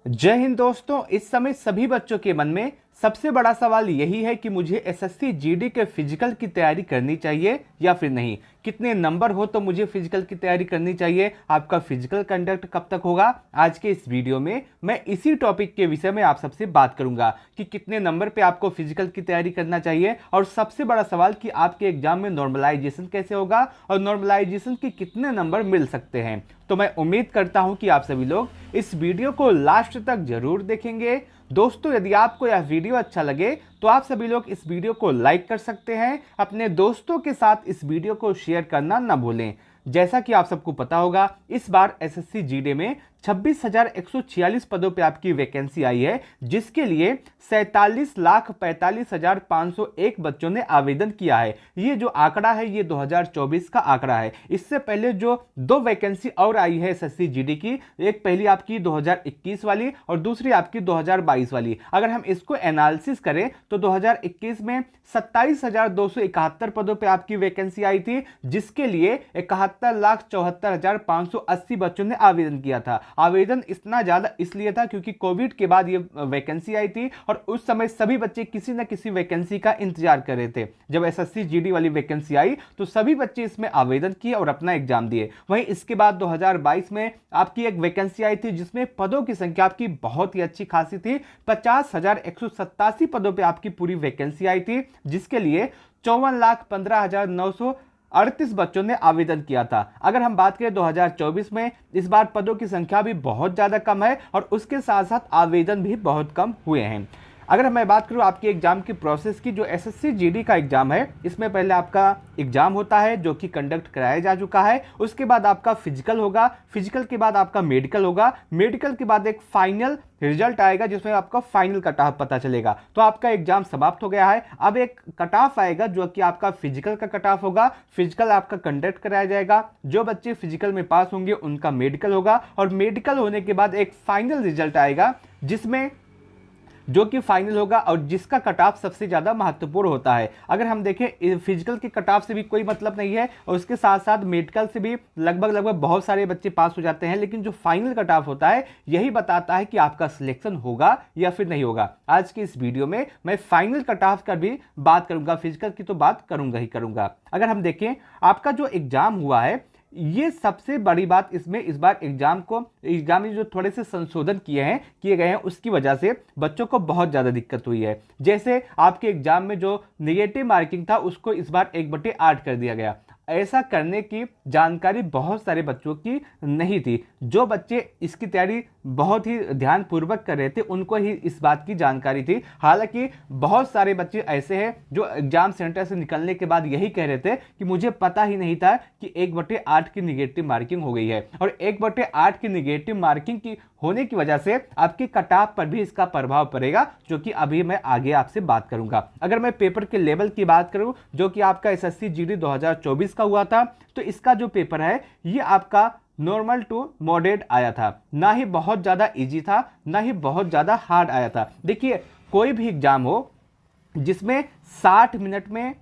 जय हिंद दोस्तों। इस समय सभी बच्चों के मन में सबसे बड़ा सवाल यही है कि मुझे एसएससी जीडी के फिजिकल की तैयारी करनी चाहिए या फिर नहीं। कितने नंबर हो तो मुझे फिजिकल की तैयारी करनी चाहिए, आपका फिजिकल कंडक्ट कब तक होगा। आज के इस वीडियो में मैं इसी टॉपिक के विषय में आप सबसे बात करूंगा कि कितने नंबर पे आपको फिजिकल की तैयारी करना चाहिए, और सबसे बड़ा सवाल कि आपके एग्जाम में नॉर्मलाइजेशन कैसे होगा और नॉर्मलाइजेशन के कितने नंबर मिल सकते हैं। तो मैं उम्मीद करता हूं कि आप सभी लोग इस वीडियो को लास्ट तक जरूर देखेंगे। दोस्तों, यदि आपको यह वीडियो अच्छा लगे तो आप सभी लोग इस वीडियो को लाइक कर सकते हैं। अपने दोस्तों के साथ इस वीडियो को शेयर करना ना भूलें। जैसा कि आप सबको पता होगा, इस बार एसएससी जीडी में 26,146 पदों पे आपकी वैकेंसी आई है, जिसके लिए 47,45,501 बच्चों ने आवेदन किया है। ये जो आंकड़ा है ये 2024 का आंकड़ा है। इससे पहले जो दो वैकेंसी और आई है एसएससी जीडी की, एक पहली आपकी 2021 वाली और दूसरी आपकी 2022 वाली। अगर हम इसको एनालिसिस करें तो 2021 में 27,271 पदों पे आपकी वैकेंसी आई थी, जिसके लिए 71,74,580 बच्चों ने आवेदन किया था। आवेदन इतना ज्यादा इसलिए था क्योंकि कोविड के बाद ये वैकेंसी आई थी और उस समय सभी बच्चे किसी न किसी वैकेंसी का इंतजार कर रहे थे। जब एसएससी जीडी वाली वैकेंसी आई तो सभी बच्चे इसमें आवेदन किए और अपना एग्जाम दिए। वहीं इसके बाद 2022 में आपकी एक वैकेंसी आई थी जिसमें पदों की संख्या आपकी बहुत ही अच्छी खासी थी। 50,187 पदों पर आपकी पूरी वैकेंसी आई थी, जिसके लिए 54,15,938 बच्चों ने आवेदन किया था। अगर हम बात करें 2024 में, इस बार पदों की संख्या भी बहुत ज्यादा कम है और उसके साथ साथ आवेदन भी बहुत कम हुए हैं। अगर मैं बात करूं आपके एग्जाम की प्रोसेस की, जो एसएससी जीडी का एग्जाम है, इसमें पहले आपका एग्जाम होता है जो कि कंडक्ट कराया जा चुका है। उसके बाद आपका फिजिकल होगा, फिजिकल के बाद आपका मेडिकल होगा, मेडिकल के बाद एक फाइनल रिजल्ट आएगा जिसमें आपका फाइनल कट ऑफ पता चलेगा। तो आपका एग्जाम समाप्त हो गया है। अब एक कट ऑफ आएगा जो कि आपका फिजिकल का कट ऑफ होगा। फिजिकल आपका कंडक्ट कराया जाएगा। जो बच्चे फिजिकल में पास होंगे उनका मेडिकल होगा, और मेडिकल होने के बाद एक फाइनल रिजल्ट आएगा जिसमें जो कि फाइनल होगा और जिसका कट ऑफ सबसे ज्यादा महत्वपूर्ण होता है। अगर हम देखें, फिजिकल के कट ऑफ से भी कोई मतलब नहीं है और उसके साथ साथ मेडिकल से भी लगभग बहुत सारे बच्चे पास हो जाते हैं, लेकिन जो फाइनल कट ऑफ होता है यही बताता है कि आपका सिलेक्शन होगा या फिर नहीं होगा। आज की इस वीडियो में मैं फाइनल कट ऑफ का भी बात करूंगा, फिजिकल की तो बात करूंगा ही करूंगा। अगर हम देखें आपका जो एग्जाम हुआ है, ये सबसे बड़ी बात इसमें इस बार एग्जाम में जो थोड़े से संशोधन किए गए हैं उसकी वजह से बच्चों को बहुत ज्यादा दिक्कत हुई है। जैसे आपके एग्जाम में जो नेगेटिव मार्किंग था उसको इस बार 1/8 कर दिया गया। ऐसा करने की जानकारी बहुत सारे बच्चों की नहीं थी। जो बच्चे इसकी तैयारी बहुत ही ध्यानपूर्वक कर रहे थे उनको ही इस बात की जानकारी थी। हालांकि बहुत सारे बच्चे ऐसे हैं जो एग्जाम सेंटर से निकलने के बाद यही कह रहे थे कि मुझे पता ही नहीं था कि 1/8 की निगेटिव मार्किंग हो गई है। और 1/8 की निगेटिव मार्किंग की होने की वजह से आपके कट ऑफ पर भी इसका प्रभाव पड़ेगा, जो कि अभी मैं आगे आपसे बात करूंगा। अगर मैं पेपर के लेवल की बात करूं, जो कि आपका एसएससी जीडी 2024 का हुआ था, तो इसका जो पेपर है ये आपका नॉर्मल टू मॉडरेट आया था। ना ही बहुत ज्यादा इजी था, ना ही बहुत ज्यादा हार्ड आया था। देखिए, कोई भी एग्जाम हो जिसमें 60 मिनट में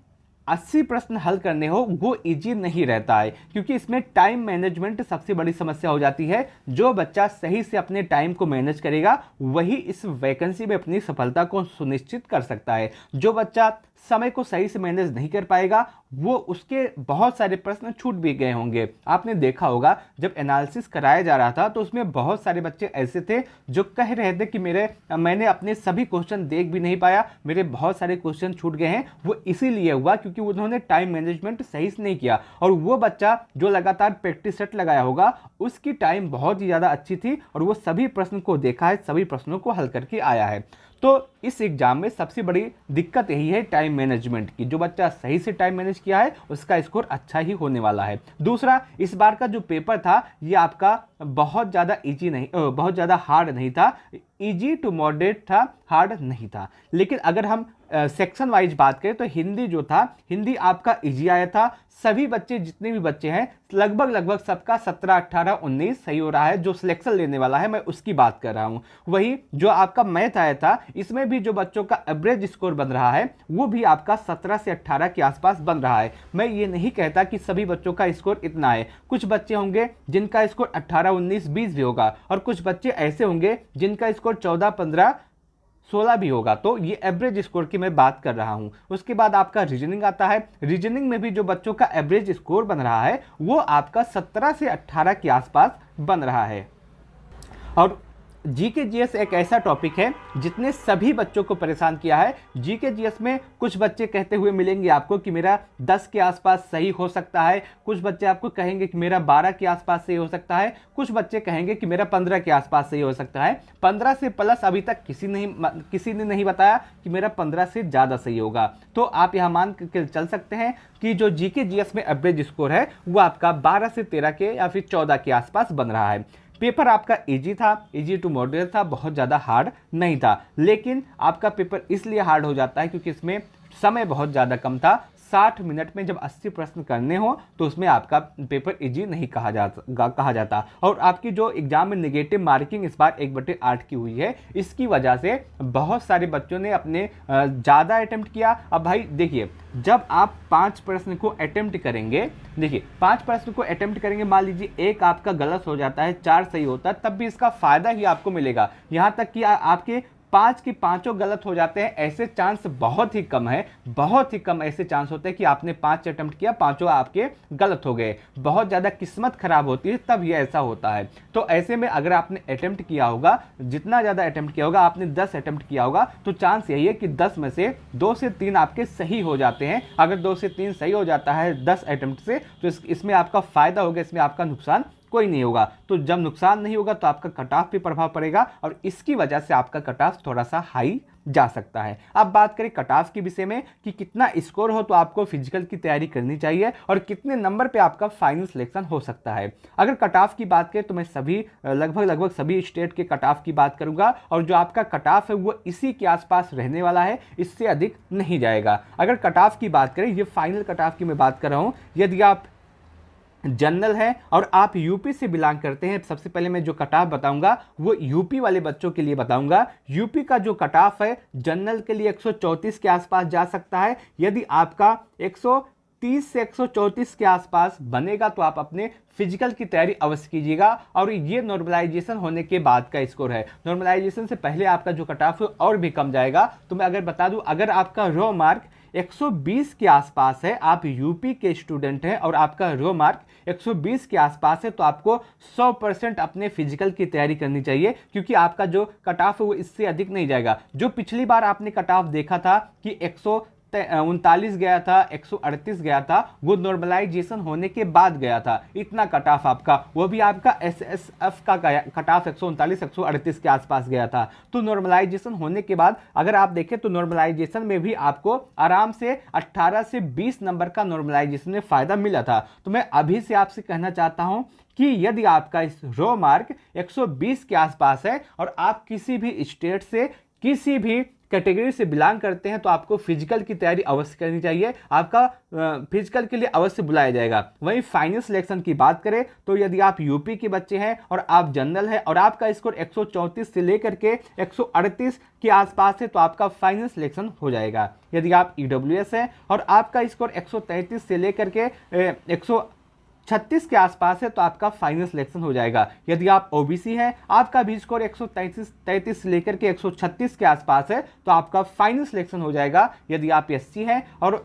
80 प्रश्न हल करने हो, वो इजी नहीं रहता है, क्योंकि इसमें टाइम मैनेजमेंट सबसे बड़ी समस्या हो जाती है। जो बच्चा सही से अपने टाइम को मैनेज करेगा वही इस वैकेंसी में अपनी सफलता को सुनिश्चित कर सकता है। जो बच्चा समय को सही से मैनेज नहीं कर पाएगा वो उसके बहुत सारे प्रश्न छूट भी गए होंगे। आपने देखा होगा जब एनालिसिस कराया जा रहा था तो उसमें बहुत सारे बच्चे ऐसे थे जो कह रहे थे कि मैंने अपने सभी क्वेश्चन देख भी नहीं पाया, मेरे बहुत सारे क्वेश्चन छूट गए हैं। वो इसीलिए हुआ क्योंकि उन्होंने टाइम मैनेजमेंट सही से नहीं किया। और वो बच्चा जो लगातार प्रैक्टिस सेट लगाया होगा उसकी टाइम बहुत ही ज़्यादा अच्छी थी और वो सभी प्रश्न को देखा है, सभी प्रश्नों को हल करके आया है। तो इस एग्जाम में सबसे बड़ी दिक्कत यही है टाइम मैनेजमेंट की। जो बच्चा सही से टाइम मैनेज किया है उसका स्कोर अच्छा ही होने वाला है। दूसरा, इस बार का जो पेपर था ये आपका बहुत ज़्यादा इजी नहीं, बहुत ज़्यादा हार्ड नहीं था। इजी टू मॉडरेट था, हार्ड नहीं था। लेकिन अगर हम सेक्शन वाइज बात करें तो हिंदी जो था, हिंदी आपका इजी आया था। सभी बच्चे, जितने भी बच्चे हैं, लगभग सबका 17, 18, 19 सही हो रहा है। जो सिलेक्शन लेने वाला है मैं उसकी बात कर रहा हूं। वही जो आपका मैथ आया था इसमें भी जो बच्चों का एवरेज स्कोर बन रहा है वो भी आपका 17 से 18 के आसपास बन रहा है। मैं ये नहीं कहता कि सभी बच्चों का स्कोर इतना है, कुछ बच्चे होंगे जिनका स्कोर 18, 19, 20 भी होगा और कुछ बच्चे ऐसे होंगे जिनका स्कोर 14, 15, 16 भी होगा। तो ये एवरेज स्कोर की मैं बात कर रहा हूं। उसके बाद आपका रीजनिंग आता है। रीजनिंग में भी जो बच्चों का एवरेज स्कोर बन रहा है वो आपका 17 से 18 के आसपास बन रहा है। और जीके जीएस एक ऐसा टॉपिक है जितने सभी बच्चों को परेशान किया है। जीके जीएस में कुछ बच्चे कहते हुए मिलेंगे आपको कि मेरा 10 के आसपास सही हो सकता है, कुछ बच्चे आपको कहेंगे कि मेरा 12 के आसपास सही हो सकता है, कुछ बच्चे कहेंगे कि मेरा 15 के आसपास सही हो सकता है। 15 से प्लस अभी तक किसी ने नहीं बताया कि मेरा 15 से ज़्यादा सही होगा। तो आप यहाँ मान के चल सकते हैं कि जो जीके जीएस में एवरेज स्कोर है वो आपका 12 से 13 के या फिर 14 के आसपास बन रहा है। पेपर आपका इजी था, इजी टू मॉडरेट था, बहुत ज़्यादा हार्ड नहीं था। लेकिन आपका पेपर इसलिए हार्ड हो जाता है क्योंकि इसमें समय बहुत ज़्यादा कम था। 60 मिनट में जब 80 प्रश्न करने हो तो उसमें आपका पेपर इजी नहीं कहा जाता। और आपकी जो एग्जाम में नेगेटिव मार्किंग इस बार 1/8 की हुई है, इसकी वजह से बहुत सारे बच्चों ने अपने ज़्यादा अटेम्प्ट किया। अब भाई देखिए, जब आप 5 प्रश्न को अटेम्प्ट करेंगे, देखिए 5 प्रश्न को अटेम्प्ट करेंगे, मान लीजिए एक आपका गलत हो जाता है, 4 सही होता है, तब भी इसका फायदा ही आपको मिलेगा। यहाँ तक कि आपके 5 के 5 गलत हो जाते हैं, ऐसे चांस बहुत ही कम है, बहुत ही कम ऐसे चांस होते हैं कि आपने 5 अटेम्प्ट किया, 5 आपके गलत हो गए। बहुत ज़्यादा किस्मत खराब होती है तब ये ऐसा होता है। तो ऐसे में अगर आपने अटेम्प्ट किया होगा, जितना ज़्यादा अटेम्प्ट किया होगा, आपने 10 अटेम्प्ट किया होगा, तो चांस यही है कि 10 में से 2 से 3 आपके सही हो जाते हैं। अगर 2 से 3 सही हो जाता है 10 अटेम्प्ट से, तो इसमें आपका फायदा होगा, इसमें आपका नुकसान कोई नहीं होगा। तो जब नुकसान नहीं होगा तो आपका कट ऑफ पे प्रभाव पड़ेगा और इसकी वजह से आपका कट ऑफ थोड़ा सा हाई जा सकता है। अब बात करें कट ऑफ के विषय में कि कितना स्कोर हो तो आपको फिजिकल की तैयारी करनी चाहिए और कितने नंबर पे आपका फाइनल सिलेक्शन हो सकता है। अगर कट ऑफ की बात करें तो मैं लगभग सभी स्टेट के कट ऑफ की बात करूंगा और जो आपका कट ऑफ है वो इसी के आसपास रहने वाला है, इससे अधिक नहीं जाएगा। अगर कट ऑफ की बात करें, ये फाइनल कट ऑफ की मैं बात कर रहा हूं, यदि आप जनरल है और आप यूपी से बिलोंग करते हैं, सबसे पहले मैं जो कट ऑफ बताऊंगा वो यूपी वाले बच्चों के लिए बताऊंगा। यूपी का जो कट ऑफ है जनरल के लिए 134 के आसपास जा सकता है। यदि आपका 130 से 134 के आसपास बनेगा तो आप अपने फिजिकल की तैयारी अवश्य कीजिएगा। और ये नॉर्मलाइजेशन होने के बाद का स्कोर है, नॉर्मलाइजेशन से पहले आपका जो कट ऑफ है और भी कम जाएगा। तो मैं अगर बता दूं, अगर आपका रॉ मार्क 120 के आसपास है, आप यूपी के स्टूडेंट हैं और आपका रो मार्क 120 के आसपास है, तो आपको 100% अपने फिजिकल की तैयारी करनी चाहिए क्योंकि आपका जो कट ऑफ है वो इससे अधिक नहीं जाएगा। जो पिछली बार आपने कट ऑफ देखा था कि 139 गया था, 138 गया था, वो नॉर्मलाइजेशन होने के बाद गया था। इतना कट ऑफ आपका, वो भी आपका एसएसएफ का कट ऑफ 139 138 के आसपास गया था। तो नॉर्मलाइजेशन होने के बाद अगर आप देखें तो नॉर्मलाइजेशन में भी आपको आराम से 18 से 20 नंबर का नॉर्मलाइजेशन में फायदा मिला था। तो मैं अभी से आपसे कहना चाहता हूं कि यदि आपका इस रो मार्क 120 के आसपास है और आप किसी भी स्टेट से, किसी भी कैटेगरी से बिलोंग करते हैं, तो आपको फिजिकल की तैयारी अवश्य करनी चाहिए। आपका फिजिकल के लिए अवश्य बुलाया जाएगा। वहीं फाइनल सिलेक्शन की बात करें तो यदि आप यूपी के बच्चे हैं और आप जनरल है और आपका स्कोर 134 से लेकर के 138 के आसपास है, तो आपका फाइनल सिलेक्शन हो जाएगा। यदि आप ईडब्ल्यूएस है और आपका स्कोर 133 से लेकर के 136 के आसपास है, तो आपका फाइनल सिलेक्शन हो जाएगा। यदि आप ओबीसी हैं, आपका भी स्कोर 133 से लेकर के 136 के आसपास है, तो आपका फाइनल सिलेक्शन हो जाएगा। यदि आप एससी हैं और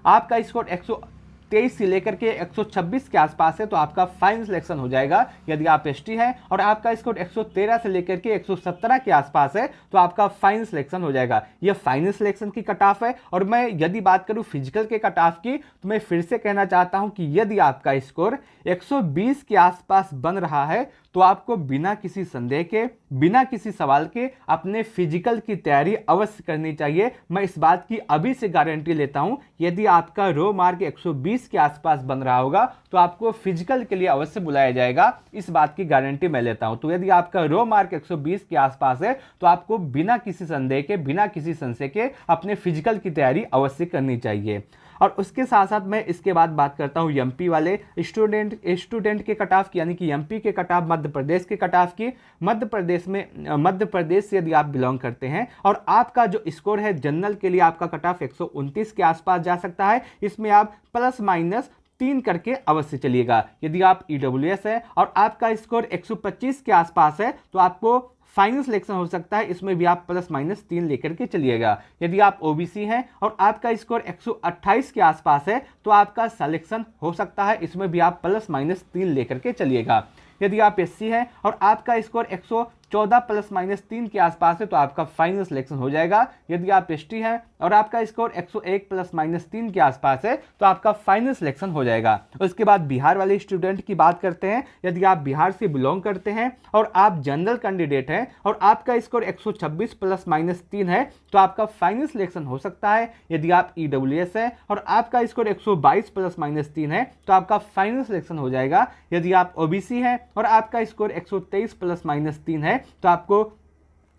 आपका स्कोर 123 से लेकर के 126 के आसपास है, तो आपका फाइनल सिलेक्शन हो जाएगा। यदि आप एसटी हैं और आपका स्कोर 113 से लेकर के 117 के आसपास है, तो आपका फाइनल सिलेक्शन हो जाएगा। यह फाइनल सिलेक्शन की कट ऑफ है। और मैं यदि बात करूं फिजिकल के कट ऑफ की, तो मैं फिर से कहना चाहता हूं कि यदि आपका स्कोर 120 के आसपास बन रहा है, तो आपको बिना किसी संदेह के, बिना किसी सवाल के अपने फिजिकल की तैयारी अवश्य करनी चाहिए। मैं इस बात की अभी से गारंटी लेता हूं, यदि आपका रो मार्क 120 के आसपास बन रहा होगा तो आपको फिजिकल के लिए अवश्य बुलाया जाएगा। इस बात की गारंटी मैं लेता हूं। तो यदि आपका रो मार्क 120 के आसपास है, तो आपको बिना किसी संदेह के, बिना किसी संशय के अपने फिजिकल की तैयारी अवश्य करनी चाहिए। और उसके साथ साथ मैं इसके बाद बात करता हूँ एमपी वाले स्टूडेंट के कट ऑफ की, यानी कि एमपी के कट ऑफ, मध्य प्रदेश के कट ऑफ की। मध्य प्रदेश से यदि आप बिलोंग करते हैं और आपका जो स्कोर है जनरल के लिए आपका कट ऑफ 129 के आसपास जा सकता है। इसमें आप प्लस माइनस 3 करके अवश्य चलिएगा। यदि आप ईडब्ल्यूएस है और आपका स्कोर 125 के आसपास है तो आपको फाइनल सिलेक्शन हो सकता है, इसमें भी आप प्लस माइनस 3 लेकर के चलिएगा। यदि आप ओबीसी हैं और आपका स्कोर 128 के आसपास है तो आपका सिलेक्शन हो सकता है, इसमें भी आप प्लस माइनस 3 लेकर के चलिएगा। यदि आप एससी हैं और आपका स्कोर 114 प्लस माइनस 3 के आसपास है तो आपका फाइनल सिलेक्शन हो जाएगा। यदि आप एसटी हैं और आपका स्कोर 101 प्लस माइनस 3 के आसपास है तो आपका फाइनल सिलेक्शन हो जाएगा। उसके बाद बिहार वाले स्टूडेंट की बात करते हैं। यदि आप बिहार से बिलोंग करते हैं और आप जनरल कैंडिडेट हैं और आपका स्कोर 126 प्लस माइनस 3 है तो आपका फाइनल सिलेक्शन हो सकता है। यदि आप ईडब्ल्यूएस है और आपका स्कोर 122 प्लस माइनस 3 है तो आपका फाइनल सिलेक्शन हो जाएगा। यदि आप ओबीसी हैं और आपका स्कोर 123 प्लस माइनस 3 है तो आपको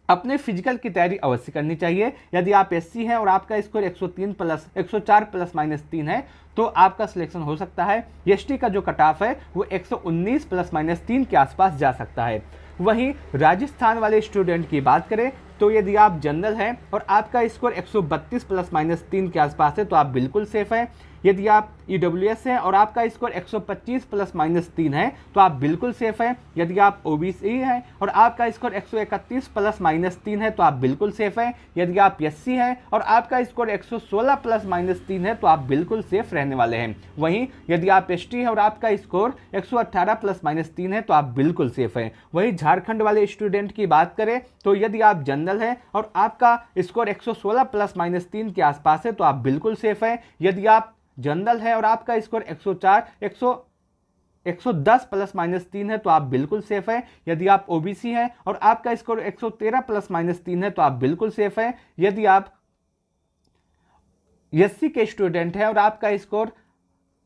अपने फिजिकल की तैयारी अवश्य करनी चाहिए। यदि आप एससी हैं और आपका स्कोर 104 प्लस माइनस 3 है तो आपका सिलेक्शन हो सकता है। एसटी का जो कट ऑफ है वो 119 प्लस माइनस 3 के आसपास जा सकता है। वहीं राजस्थान वाले स्टूडेंट की बात करें तो यदि आप जनरल हैं और आपका स्कोर 132 प्लस माइनस 3 के आसपास है तो आप बिल्कुल सेफ हैं। यदि आप ईडब्ल्यूएस हैं और आपका स्कोर 125 प्लस माइनस 3 है तो आप बिल्कुल सेफ हैं। यदि आप ओबीसी हैं और आपका स्कोर 131 प्लस माइनस 3 है तो आप बिल्कुल सेफ हैं। यदि आप एससी हैं और आपका स्कोर 116 प्लस माइनस 3 है तो आप बिल्कुल सेफ रहने वाले हैं। वहीं यदि आप एसटी हैं और आपका स्कोर 118 प्लस माइनस 3 है तो आप बिल्कुल सेफ हैं। वहीं झारखंड वाले स्टूडेंट की बात करें तो यदि आप जनरल हैं और आपका स्कोर 116 प्लस माइनस 3 के आसपास है तो आप बिल्कुल सेफ हैं। यदि आप जनरल है और आपका स्कोर 110 प्लस माइनस 3 है तो आप बिल्कुल सेफ है। यदि आप ओबीसी हैं और आपका स्कोर 113 प्लस माइनस 3 है तो आप बिल्कुल सेफ है। यदि आप एससी के स्टूडेंट हैं और आपका स्कोर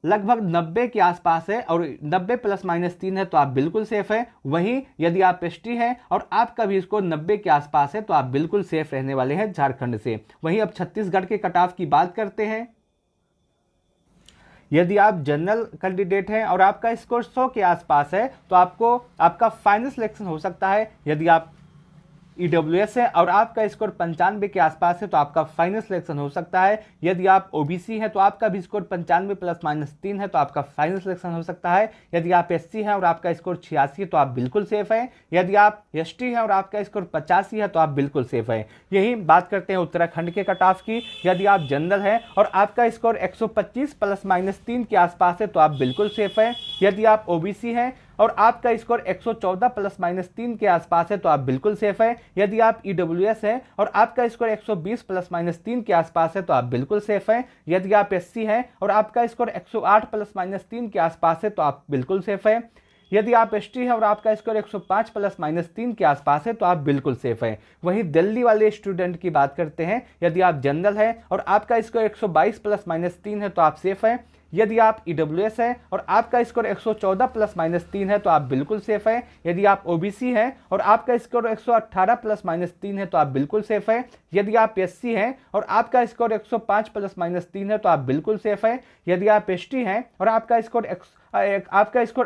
लगभग 90 के आसपास है और 90 प्लस माइनस 3 है तो आप बिल्कुल सेफ है। वहीं यदि आप एसटी हैं और आपका भी स्कोर 90 के आसपास है तो आप बिल्कुल सेफ रहने वाले हैं झारखंड से। वहीं अब छत्तीसगढ़ के कट ऑफ की बात करते हैं। यदि आप जनरल कैंडिडेट हैं और आपका स्कोर 100 के आसपास है तो आपका फाइनल सिलेक्शन हो सकता है। यदि आप ईडब्ल्यूएस है और आपका स्कोर 95 के आसपास है तो आपका फाइनल सिलेक्शन हो सकता है। यदि आप ओबीसी हैं तो आपका भी स्कोर 95 प्लस माइनस 3 है तो आपका फाइनल सिलेक्शन हो सकता है। यदि आप एससी हैं और आपका स्कोर 86 है तो आप बिल्कुल सेफ हैं। यदि आप एसटी हैं और आपका स्कोर 85 है तो आप बिल्कुल सेफ हैं। यही बात करते हैं उत्तराखंड के कट ऑफ की। यदि आप जनरल हैं और आपका स्कोर 125 प्लस माइनस 3 के आसपास है तो आप बिल्कुल सेफ हैं। यदि आप ओबीसी हैं और आपका स्कोर 114 प्लस माइनस 3 के आसपास है तो आप बिल्कुल सेफ है। यदि आप ईडब्ल्यूएस हैं और आपका स्कोर 120 प्लस माइनस 3 के आसपास है तो आप बिल्कुल सेफ हैं। यदि आप एससी हैं और आपका स्कोर 108 प्लस माइनस 3 के आसपास है तो आप बिल्कुल सेफ हैं। यदि आप एसटी हैं और आपका स्कोर 105 प्लस माइनस 3 के आसपास है तो आप बिल्कुल सेफ हैं। वहीं दिल्ली वाले स्टूडेंट की बात करते हैं। यदि आप जनरल हैं और आपका स्कोर 122 प्लस माइनस 3 है तो आप सेफ हैं। यदि आप ईडब्ल्यूएस है और आपका स्कोर 114 प्लस माइनस 3 है तो आप बिल्कुल सेफ है। यदि आप ओबीसी हैं और आपका स्कोर 118 प्लस माइनस 3 है तो आप बिल्कुल सेफ है। यदि आप एससी हैं और आपका स्कोर 105 प्लस माइनस 3 है तो आप बिल्कुल सेफ है। यदि आप एसटी हैं और आपका स्कोर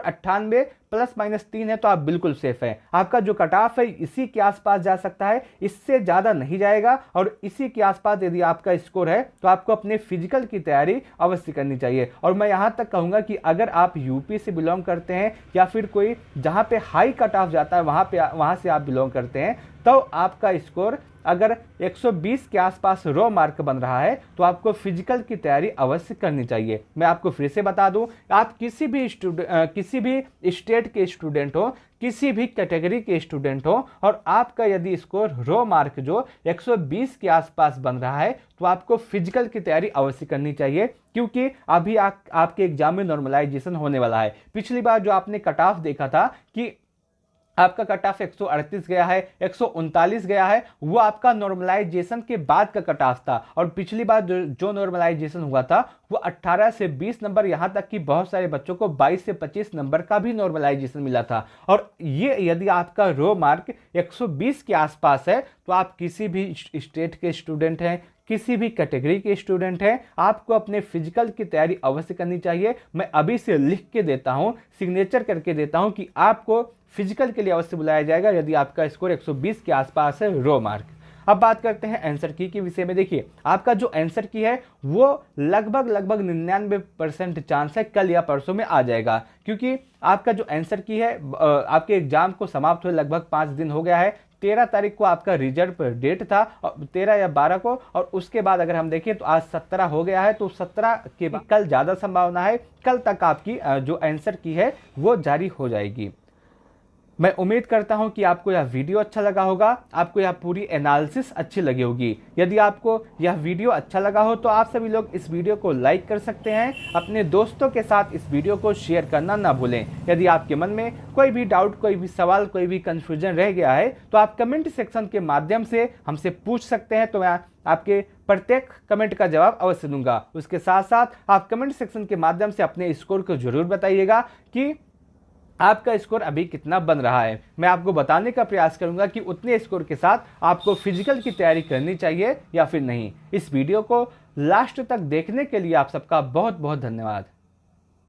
98 प्लस माइनस 3 है तो आप बिल्कुल सेफ है। आपका जो कट ऑफ है इसी के आसपास जा सकता है, इससे ज़्यादा नहीं जाएगा। और इसी के आसपास यदि आपका स्कोर है तो आपको अपने फिजिकल की तैयारी अवश्य करनी चाहिए। और मैं यहाँ तक कहूँगा कि अगर आप यूपी से बिलोंग करते हैं या फिर कोई जहाँ पे हाई कट ऑफ जाता है वहाँ से आप बिलोंग करते हैं तो आपका स्कोर अगर 120 के आसपास रो मार्क बन रहा है तो आपको फिजिकल की तैयारी अवश्य करनी चाहिए। मैं आपको फिर से बता दूं, आप किसी भी स्टेट के स्टूडेंट हो, किसी भी कैटेगरी के स्टूडेंट हो और आपका यदि स्कोर रो मार्क जो 120 के आसपास बन रहा है तो आपको फिजिकल की तैयारी अवश्य करनी चाहिए, क्योंकि अभी आपके एग्जाम में नॉर्मलाइजेशन होने वाला है। पिछली बार जो आपने कट ऑफ देखा था कि आपका कट ऑफ 138 गया है, 139 गया है, वो आपका नॉर्मलाइजेशन के बाद का कट ऑफ था। और पिछली बार जो नॉर्मलाइजेशन हुआ था वो 18 से 20 नंबर, यहाँ तक कि बहुत सारे बच्चों को 22 से 25 नंबर का भी नॉर्मलाइजेशन मिला था। और ये यदि आपका रो मार्क 120 के आसपास है तो आप किसी भी स्टेट के स्टूडेंट हैं, किसी भी कैटेगरी के स्टूडेंट हैं, आपको अपने फिजिकल की तैयारी अवश्य करनी चाहिए। मैं अभी से लिख के देता हूं, सिग्नेचर करके देता हूं कि आपको फिजिकल के लिए अवश्य बुलाया जाएगा यदि आपका स्कोर 120 के आसपास है, रो मार्क। अब बात करते हैं आंसर की के विषय में। देखिए, आपका जो आंसर की है वो लगभग 99% चांस है कल या परसों में आ जाएगा, क्योंकि आपका जो आंसर की है आपके एग्जाम को समाप्त हुए लगभग 5 दिन हो गया है। 13 तारीख को आपका रिजल्ट डेट था, 13 या 12 को, और उसके बाद अगर हम देखें तो आज 17 हो गया है। तो 17 के बाद कल ज़्यादा संभावना है, कल तक आपकी जो आंसर की है वो जारी हो जाएगी। मैं उम्मीद करता हूं कि आपको यह वीडियो अच्छा लगा होगा, आपको यह पूरी एनालिसिस अच्छी लगी होगी। यदि आपको यह वीडियो अच्छा लगा हो तो आप सभी लोग इस वीडियो को लाइक कर सकते हैं, अपने दोस्तों के साथ इस वीडियो को शेयर करना ना भूलें। यदि आपके मन में कोई भी डाउट, कोई भी सवाल, कोई भी कन्फ्यूजन रह गया है तो आप कमेंट सेक्शन के माध्यम से हमसे पूछ सकते हैं, तो मैं आपके प्रत्येक कमेंट का जवाब अवश्य दूंगा। उसके साथ साथ आप कमेंट सेक्शन के माध्यम से अपने स्कोर को जरूर बताइएगा कि आपका स्कोर अभी कितना बन रहा है। मैं आपको बताने का प्रयास करूंगा कि उतने स्कोर के साथ आपको फिजिकल की तैयारी करनी चाहिए या फिर नहीं। इस वीडियो को लास्ट तक देखने के लिए आप सबका बहुत बहुत धन्यवाद।